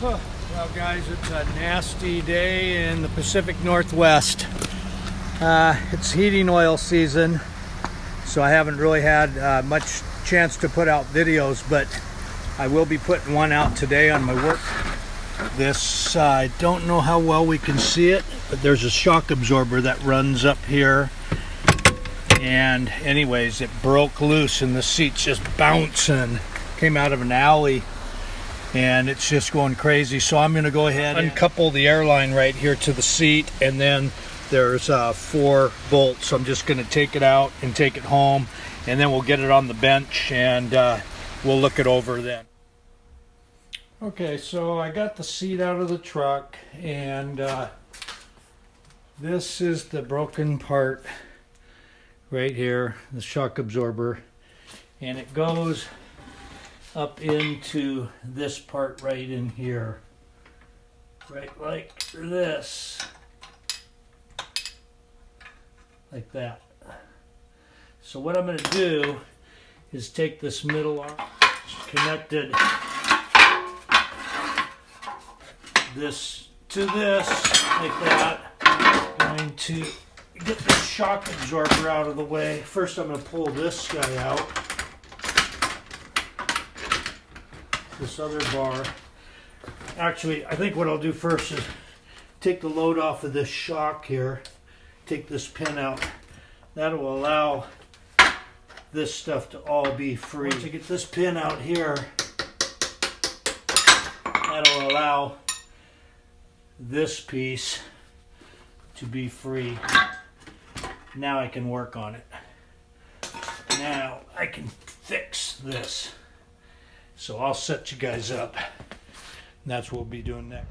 Oh, well guys, it's a nasty day in the Pacific Northwest. It's heating oil season, so I haven't really had much chance to put out videos, but I will be putting one out today on my work. This, I don't know how well we can see it, but there's a shock absorber that runs up here. And anyways, it broke loose and the seat's just bouncing. Came out of an alley and it's just going crazy. So I'm going to go ahead and uncouple the airline right here to the seat, and then there's 4 bolts. So I'm just going to take it out and take it home, and then we'll get it on the bench and we'll look it over then. Okay, so I got the seat out of the truck, and this is the broken part right here, the shock absorber, and it goes up into this part right in here, right like this, like that. So what I'm going to do is take this middle arm, connected this to this like that. I'm going to get the shock absorber out of the way. First I'm going to pull this guy out, this other bar. Actually, I think what I'll do first is take the load off of this shock here, take this pin out. That'll allow this stuff to all be free. Once I get this pin out here, that'll allow this piece to be free. Now I can work on it. Now I can fix this. So I'll set you guys up. And that's what we'll be doing next.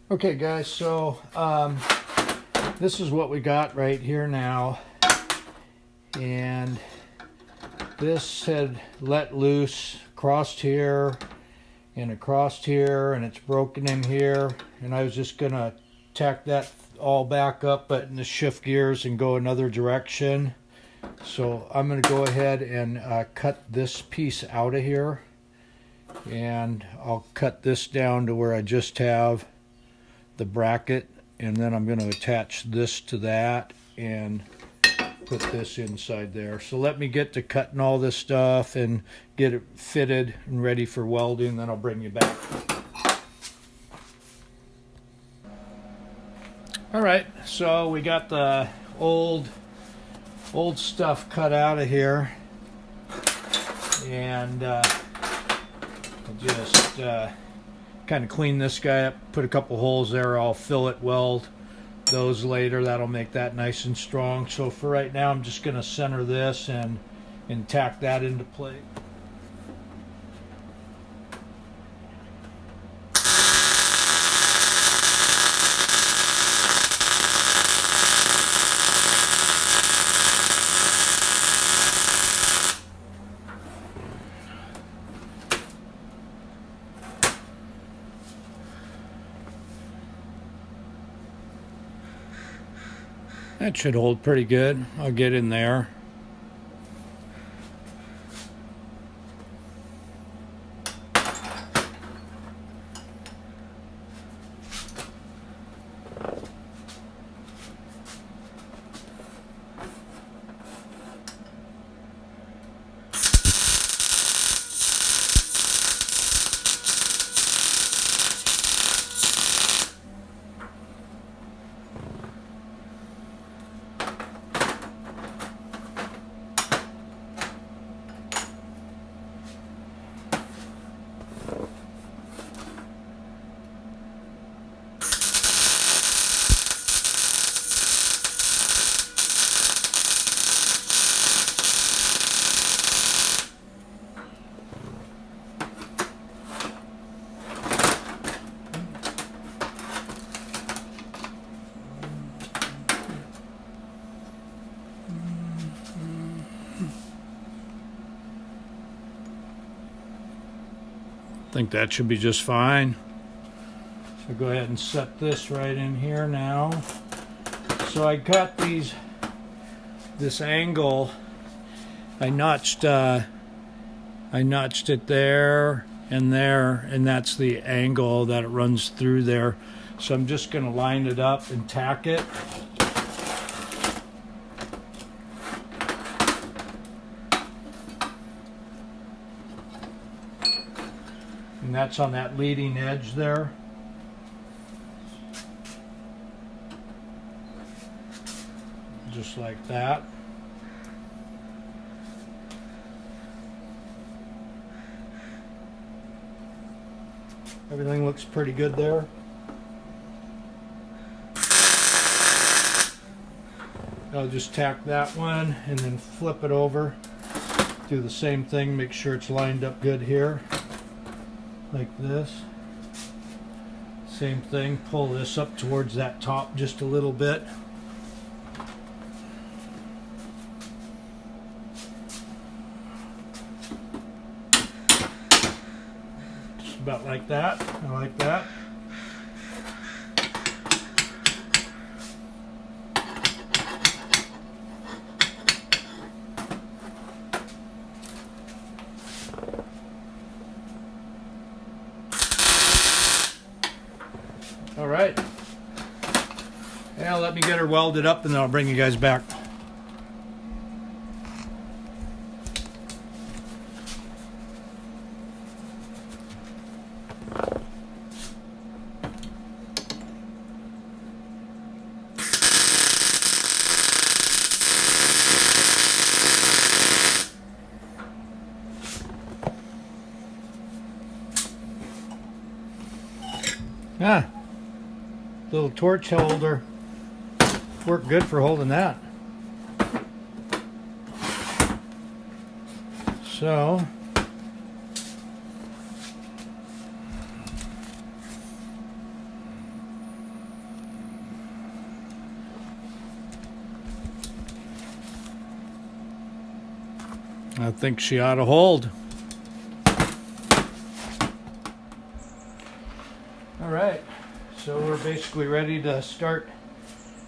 Okay guys, so this is what we got right here now, and this had let loose, crossed here and across here, and it's broken in here, and I was just gonna tack that all back up but in the shift gears and go another direction. So I'm gonna go ahead and cut this piece out of here, and I'll cut this down to where I just have the bracket, and then I'm going to attach this to that and put this inside there. So let me get to cutting all this stuff and get it fitted and ready for welding, then I'll bring you back. Alright, so we got the old stuff cut out of here, and just kind of clean this guy up, put a couple holes there. I'll fillet weld those later. That'll make that nice and strong. So for right now, I'm just going to center this and tack that into place. That should hold pretty good. I'll get in there. think that should be just fine. So go ahead and set this right in here now. So I got this angle. I notched it there, and that's the angle that it runs through there. So I'm just going to line it up and tack it. And that's on that leading edge there. Just like that. Everything looks pretty good there. I'll just tack that one and then flip it over. Do the same thing, make sure it's lined up good here. Like this. Same thing, pull this up towards that top just a little bit. Just about like that. I like that. All right. Now let me get her welded up and then I'll bring you guys back. Little torch holder worked good for holding that. So I think she ought to hold. All right. So we're basically ready to start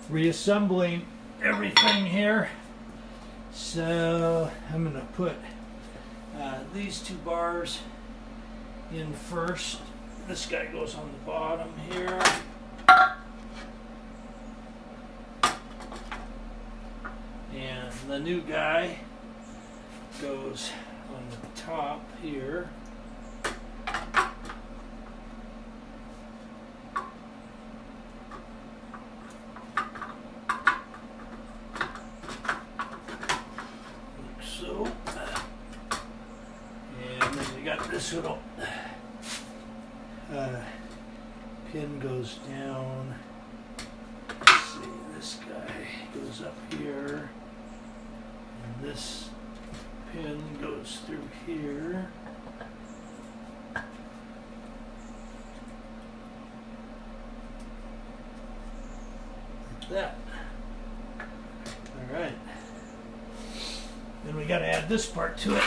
reassembling everything here. So I'm going to put these two bars in first. This guy goes on the bottom here. And the new guy goes on the top here. This little pin goes down. Let's see, this guy goes up here, and this pin goes through here. Like that. All right. Then we got to add this part to it.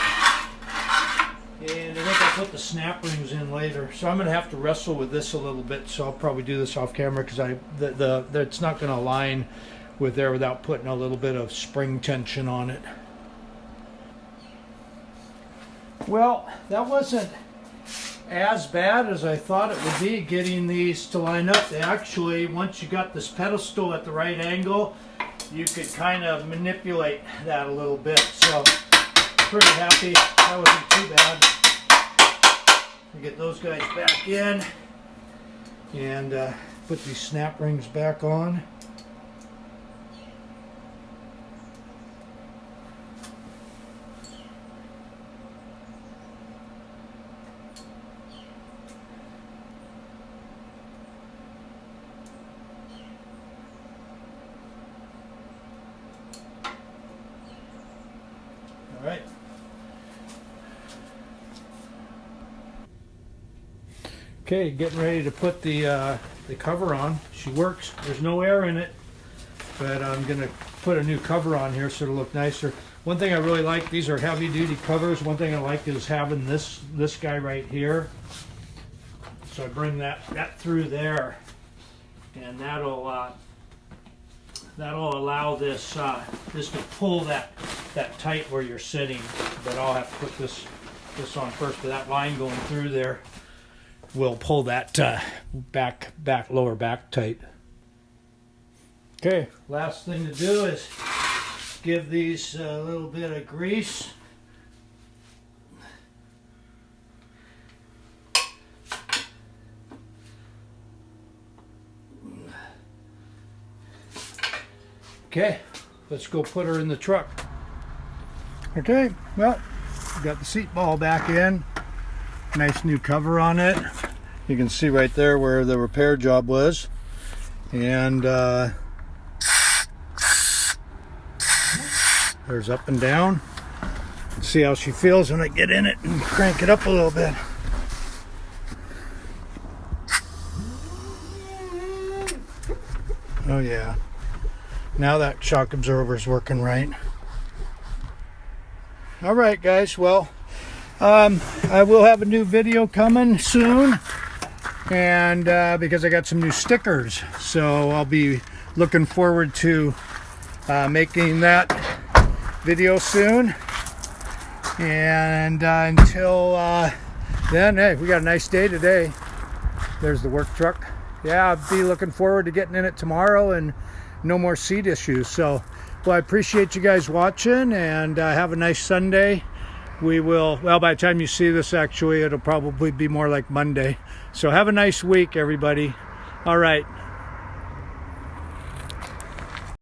And I think I'll put the snap rings in later. So I'm going to have to wrestle with this a little bit. So I'll probably do this off camera because it's not going to align with there without putting a little bit of spring tension on it. Well, that wasn't as bad as I thought it would be getting these to line up. They actually, once you got this pedestal at the right angle, you could kind of manipulate that a little bit. So pretty happy. That wasn't too bad. We get those guys back in and put these snap rings back on. All right. Okay, getting ready to put the cover on. She works. There's no air in it, but I'm going to put a new cover on here so it'll look nicer. One thing I really like, these are heavy-duty covers. One thing I like is having this guy right here. So I bring that through there, and that'll allow this this to pull that tight where you're sitting. But I'll have to put this on first. But that line going through there will pull that lower back tight. Okay, last thing to do is give these a little bit of grease. Okay, let's go put her in the truck. Okay, well, got the seat ball back in. Nice new cover on it. You can see right there where the repair job was. And there's up and down. Let's see how she feels when I get in it and crank it up a little bit. Oh yeah. Now that shock absorber is working right. All right, guys. Well, I will have a new video coming soon, and because I got some new stickers, so I'll be looking forward to making that video soon. And until then, hey, we got a nice day today. There's the work truck. Yeah, I'll be looking forward to getting in it tomorrow and no more seat issues. So, well, I appreciate you guys watching, and have a nice Sunday. We will, well, by the time you see this, actually, it'll probably be more like Monday. So have a nice week, everybody. All right.